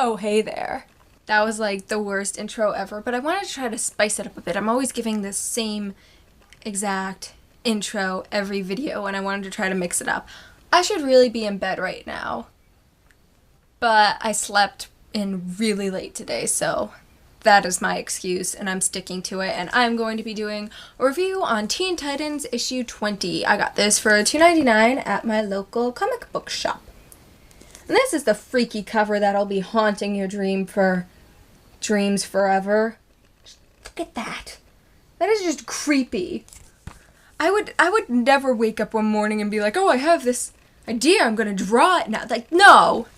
Oh, hey there. That was like the worst intro ever, but I wanted to try to spice it up a bit. I'm always giving the same exact intro every video, and I wanted to try to mix it up. I should really be in bed right now, but I slept in really late today, so that is my excuse, and I'm sticking to it. And I'm going to be doing a review on Teen Titans issue 20. I got this for $2.99 at my local comic book shop. And this is the freaky cover that'll be haunting your dreams forever. Look at that. That is just creepy. I would never wake up one morning and be like, oh, I have this idea, I'm gonna draw it now. Like, no,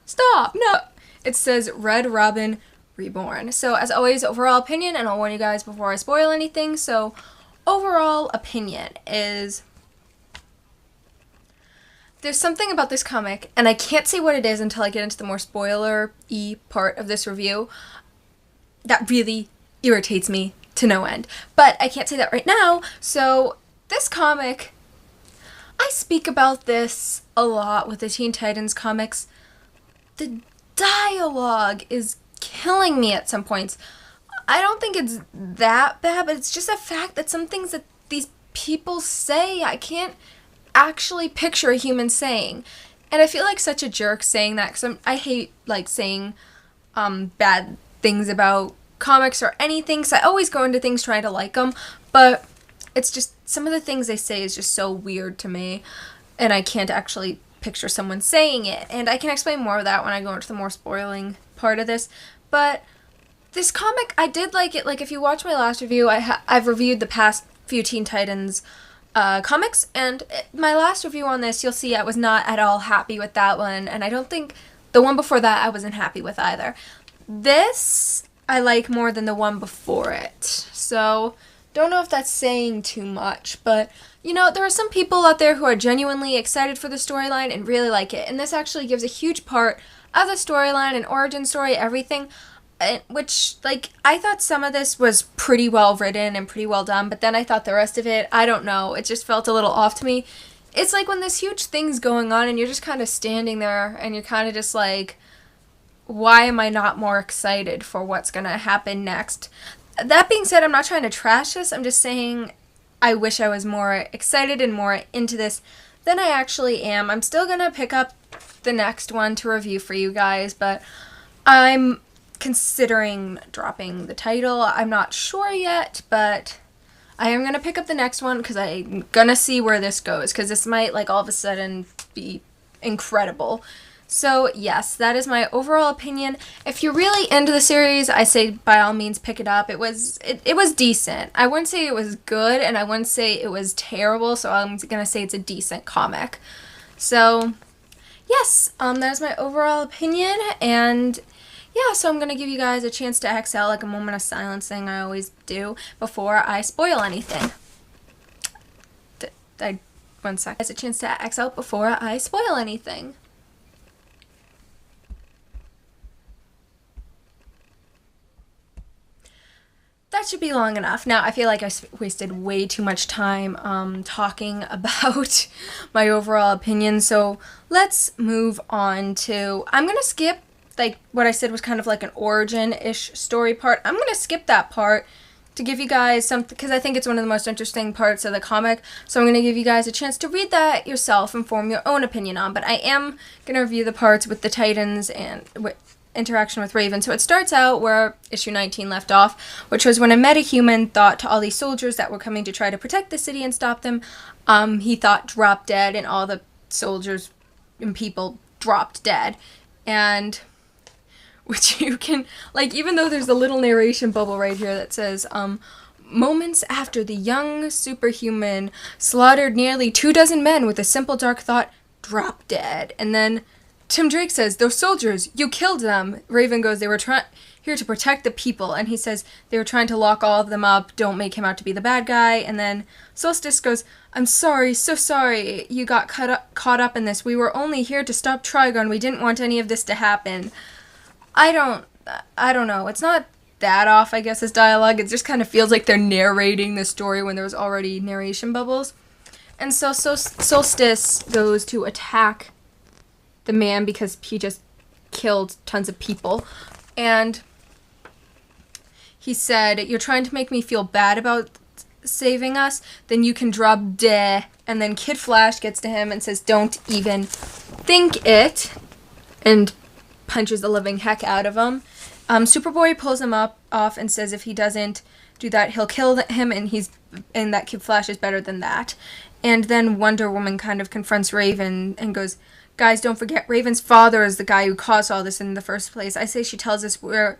stop, no. It says Red Robin Reborn. So as always, overall opinion, and I'll warn you guys before I spoil anything. So overall opinion is, there's something about this comic, and I can't say what it is until I get into the more spoiler-y part of this review, that really irritates me to no end. But I can't say that right now, so this comic, I speak about this a lot with the Teen Titans comics. The dialogue is killing me at some points. I don't think it's that bad, but it's just a fact that some things that these people say, I can't actually picture a human saying. And I feel like such a jerk saying that, because I hate like saying bad things about comics or anything, so I always go into things trying to like them, but it's just some of the things they say is just so weird to me, and I can't actually picture someone saying it. And I can explain more of that when I go into the more spoiling part of this. But this comic, I did like it. Like, if you watch my last review, I've reviewed the past few Teen Titans comics, and my last review on this, you'll see I was not at all happy with that one, and I don't think the one before that I wasn't happy with either. This I like more than the one before it, so don't know if that's saying too much, but you know, there are some people out there who are genuinely excited for the storyline and really like it, and this actually gives a huge part of the storyline and origin story, everything. Which, like, I thought some of this was pretty well written and pretty well done, but then I thought the rest of it, I don't know, it just felt a little off to me. It's like when this huge thing's going on and you're just kind of standing there and you're kind of just like, why am I not more excited for what's going to happen next? That being said, I'm not trying to trash this, I'm just saying I wish I was more excited and more into this than I actually am. I'm still going to pick up the next one to review for you guys, but I'm considering dropping the title. I'm not sure yet, but I am going to pick up the next one because I'm going to see where this goes, because this might, like, all of a sudden be incredible. So, yes, that is my overall opinion. If you're really into the series, I say by all means pick it up. It was decent. I wouldn't say it was good, and I wouldn't say it was terrible, so I'm going to say it's a decent comic. So, yes, that's my overall opinion, and yeah, so I'm going to give you guys a chance to exhale, like a moment of silence thing I always do before I spoil anything. One sec. As a chance to exhale before I spoil anything. That should be long enough. Now, I feel like I wasted way too much time talking about my overall opinion, so let's move on to, I'm going to skip like what I said was kind of like an origin-ish story part. I'm going to skip that part to give you guys something, because I think it's one of the most interesting parts of the comic, so I'm going to give you guys a chance to read that yourself and form your own opinion on, but I am going to review the parts with the Titans and interaction with Raven. So it starts out where issue 19 left off, which was when a metahuman thought to all these soldiers that were coming to try to protect the city and stop them, he thought dropped dead, and all the soldiers and people dropped dead. And which you can, like, even though there's a little narration bubble right here that says, moments after the young superhuman slaughtered nearly 24 men with a simple dark thought, drop dead. And then Tim Drake says, those soldiers, you killed them. Raven goes, they were here to protect the people. And he says, they were trying to lock all of them up, don't make him out to be the bad guy. And then Solstice goes, I'm sorry, so sorry you got caught up in this. We were only here to stop Trigon. We didn't want any of this to happen. I don't know. It's not that off, I guess, as dialogue. It just kind of feels like they're narrating the story when there's already narration bubbles. And so Solstice goes to attack the man because he just killed tons of people. And he said, "You're trying to make me feel bad about saving us? Then you can drop dead." And then Kid Flash gets to him and says, "Don't even think it," and punches the living heck out of him. Superboy pulls him off and says if he doesn't do that, he'll kill him, and that Kid Flash is better than that. And then Wonder Woman kind of confronts Raven and goes, "Guys, don't forget, Raven's father is the guy who caused all this in the first place. I say she tells us where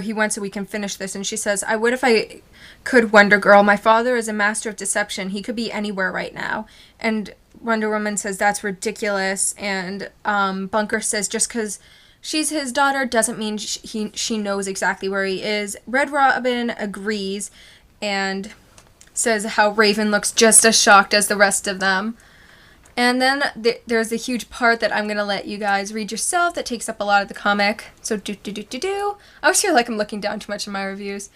he went so we can finish this." And she says, "I would if I could, Wonder Girl. My father is a master of deception. He could be anywhere right now." And Wonder Woman says that's ridiculous. And Bunker says just because she's his daughter doesn't mean she knows exactly where he is. Red Robin agrees and says how Raven looks just as shocked as the rest of them. And then there's a huge part that I'm going to let you guys read yourself that takes up a lot of the comic. So I always feel like I'm looking down too much in my reviews.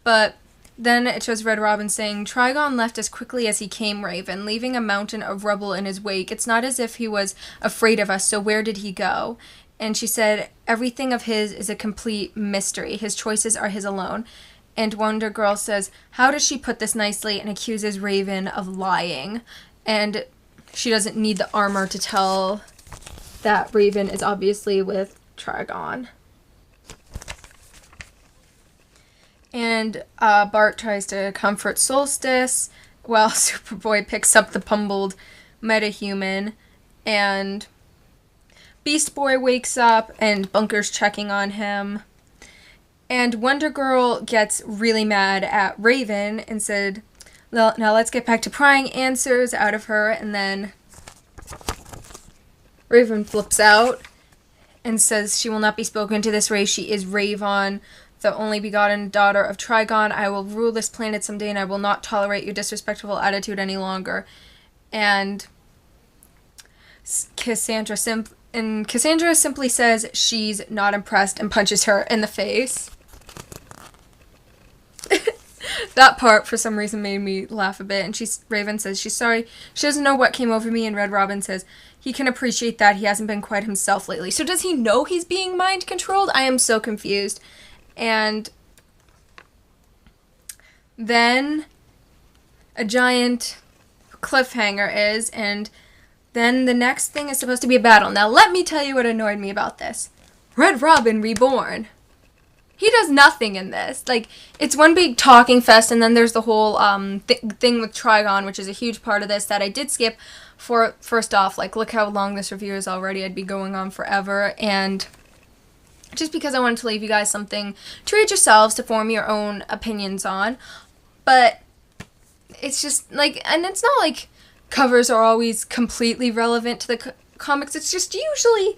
But then it shows Red Robin saying, "Trigon left as quickly as he came, Raven, leaving a mountain of rubble in his wake. It's not as if he was afraid of us, so where did he go?" And she said, "Everything of his is a complete mystery. His choices are his alone." And Wonder Girl says, "How does she put this nicely?" and accuses Raven of lying. And she doesn't need the armor to tell that Raven is obviously with Trigon. And Bart tries to comfort Solstice while Superboy picks up the pummeled metahuman. And Beast Boy wakes up and Bunker's checking on him. And Wonder Girl gets really mad at Raven and said, "Well, now let's get back to prying answers out of her." And then Raven flips out and says she will not be spoken to this race. She is Ravon, the only begotten daughter of Trigon. I will rule this planet someday, and I will not tolerate your disrespectful attitude any longer. And Cassandra simply says she's not impressed and punches her in the face. That part, for some reason, made me laugh a bit. And Raven says she's sorry. She doesn't know what came over me. And Red Robin says he can appreciate that. He hasn't been quite himself lately. So does he know he's being mind controlled? I am so confused. And then a giant cliffhanger is, and then the next thing is supposed to be a battle. Now let me tell you what annoyed me about this. Red Robin Reborn. He does nothing in this. Like, it's one big talking fest, and then there's the whole thing with Trigon, which is a huge part of this that I did skip. First off, like, look how long this review is already. I'd be going on forever, and just because I wanted to leave you guys something to read yourselves to form your own opinions on. But it's just, like, and it's not like covers are always completely relevant to the comics. It's just usually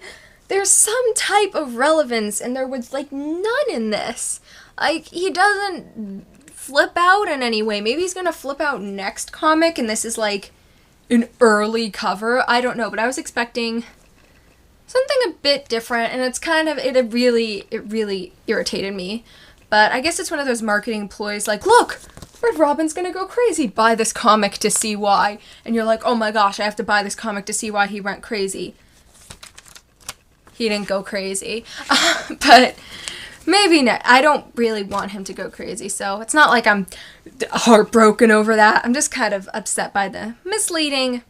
there's some type of relevance, and there was, like, none in this. Like, he doesn't flip out in any way. Maybe he's gonna flip out next comic, and this is, like, an early cover. I don't know, but I was expecting something a bit different, and it's kind of, it really irritated me. But I guess it's one of those marketing ploys, like, look, Red Robin's gonna go crazy. Buy this comic to see why. And you're like, oh my gosh, I have to buy this comic to see why he went crazy. He didn't go crazy. But maybe not. I don't really want him to go crazy, so it's not like I'm heartbroken over that. I'm just kind of upset by the misleading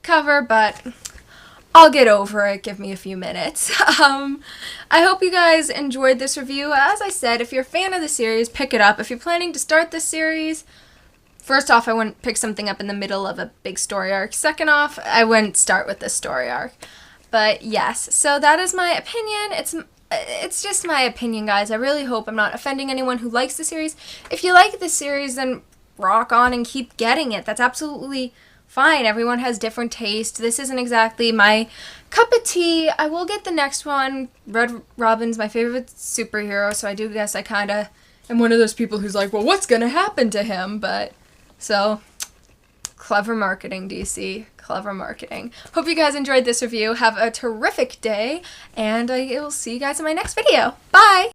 cover, but I'll get over it. Give me a few minutes. I hope you guys enjoyed this review. As I said, if you're a fan of the series, pick it up. If you're planning to start this series, first off, I wouldn't pick something up in the middle of a big story arc. Second off, I wouldn't start with this story arc. But yes, so that is my opinion. It's just my opinion, guys. I really hope I'm not offending anyone who likes the series. If you like the series, then rock on and keep getting it. That's absolutely fine. Everyone has different taste. This isn't exactly my cup of tea. I will get the next one. Red Robin's my favorite superhero, so I do guess I kind of am one of those people who's like, well, what's going to happen to him? But, so, clever marketing, DC. Clever marketing. Hope you guys enjoyed this review. Have a terrific day, and I will see you guys in my next video. Bye!